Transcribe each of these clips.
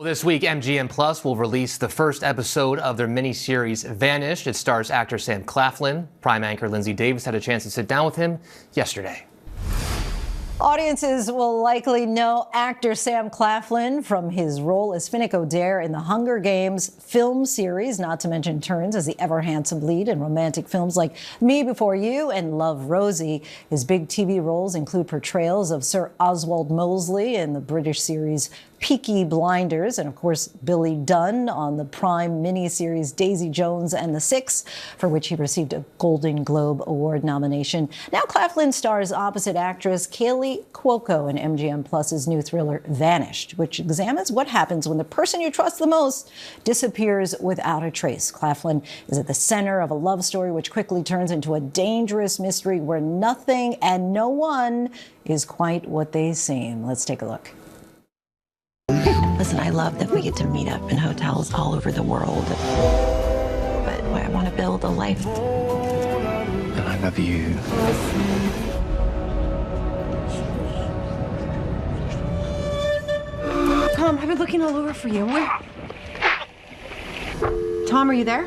Well, this week, MGM Plus will release the first episode of their miniseries Vanished. It stars actor Sam Claflin. Prime anchor Linsey Davis had a chance to sit down with him yesterday. Audiences will likely know actor Sam Claflin from his role as Finnick Odair in the Hunger Games film series, not to mention turns as the ever-handsome lead in romantic films like Me Before You and Love, Rosie. His big TV roles include portrayals of Sir Oswald Mosley in the British series Peaky Blinders, and of course Billy Dunn on the Prime miniseries Daisy Jones and the Six, for which he received a Golden Globe Award nomination. Now Claflin stars opposite actress Kaley Cuoco in MGM Plus's new thriller Vanished, which examines what happens when the person you trust the most disappears without a trace. Claflin is at the center of a love story which quickly turns into a dangerous mystery where nothing and no one is quite what they seem. Let's take a look. Listen, I love that we get to meet up in hotels all over the world. But I want to build a life. And I love you. Tom, I've been looking all over for you. Tom, are you there?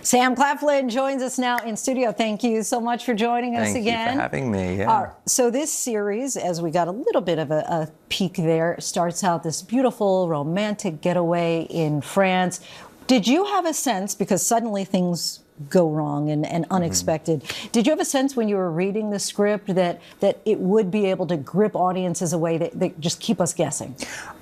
Sam Claflin joins us now in studio. Thank you so much for joining us again. Thank you for having me. Yeah. So this series, as we got a little bit of a peek there, starts out this beautiful romantic getaway in France. Did you have a sense, because suddenly things go wrong and unexpected, did you have a sense when you were reading the script that it would be able to grip audiences a way that just keep us guessing?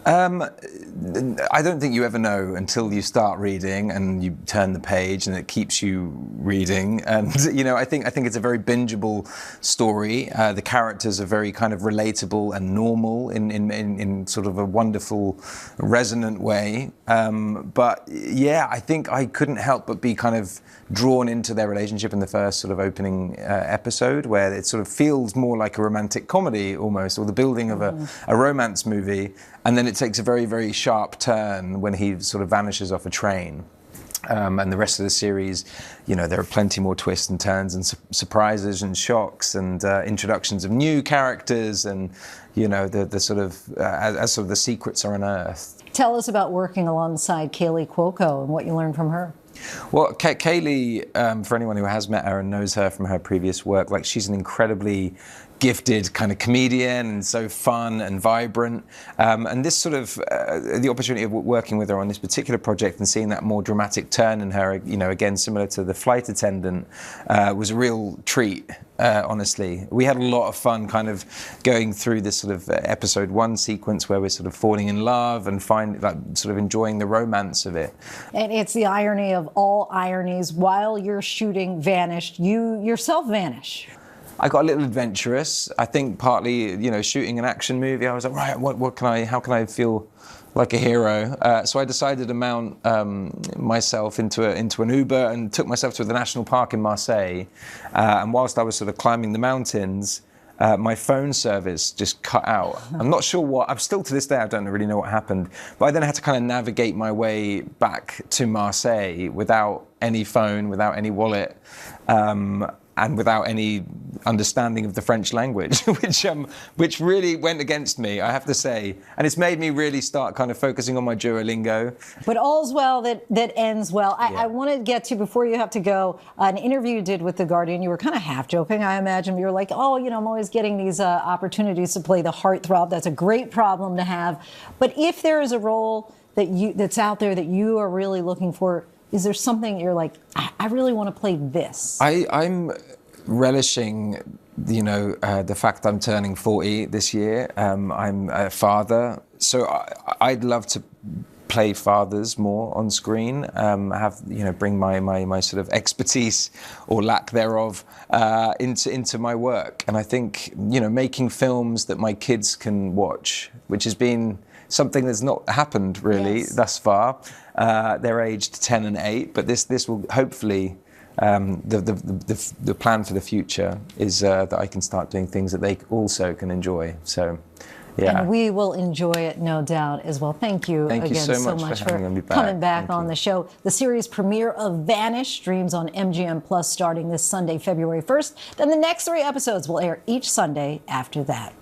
I don't think you ever know until you start reading and you turn the page and it keeps you reading. And you know, I think it's a very bingeable story. The characters are very kind of relatable and normal in sort of a wonderful, resonant way. But yeah, I think I couldn't help but be kind of drawn into their relationship in the first sort of opening episode, where it sort of feels more like a romantic comedy almost, or the building of a romance movie. And then it takes a very, very sharp turn when he sort of vanishes off a train. And the rest of the series, you know, there are plenty more twists and turns and surprises and shocks and introductions of new characters and, you know, the sort of, as sort of the secrets are unearthed. Tell us about working alongside Kaley Cuoco and what you learned from her. Well, Kaley, for anyone who has met her and knows her from her previous work, like she's an incredibly gifted kind of comedian and so fun and vibrant. And this sort of, the opportunity of working with her on this particular project and seeing that more dramatic turn in her, you know, again, similar to The Flight Attendant, was a real treat, honestly. We had a lot of fun kind of going through this sort of episode 1 sequence where we're sort of falling in love and sort of enjoying the romance of it. And it's the irony of all ironies. While you're shooting Vanished, you yourself vanish. I got a little adventurous. I think partly, you know, shooting an action movie, I was like, right, how can I feel like a hero? So I decided to mount myself into an Uber and took myself to the national park in Marseille. And whilst I was sort of climbing the mountains, my phone service just cut out. I'm not sure what, I'm still to this day, I don't really know what happened. But I then had to kind of navigate my way back to Marseille without any phone, without any wallet. And without any understanding of the French language, which really went against me, I have to say. And it's made me really start kind of focusing on my Duolingo. But all's well that ends well. I want to get to, before you have to go, an interview you did with The Guardian. You were kind of half joking, I imagine. You were like, oh, you know, I'm always getting these opportunities to play the heartthrob. That's a great problem to have. But if there is a role that's out there that you are really looking for, is there something you're like, I really want to play this? I'm relishing, you know, the fact I'm turning 40 this year. I'm a father, so I'd love to play fathers more on screen. Bring my sort of expertise or lack thereof into my work. And I think, you know, making films that my kids can watch, which has been something that's not happened really thus far. They're aged 10 and 8, but this will hopefully, the plan for the future is that I can start doing things that they also can enjoy. So, yeah. And we will enjoy it, no doubt, as well. Thank you again so much for coming back on the show. The series premiere of Vanish streams on MGM Plus starting this Sunday, February 1st. Then the next 3 episodes will air each Sunday after that.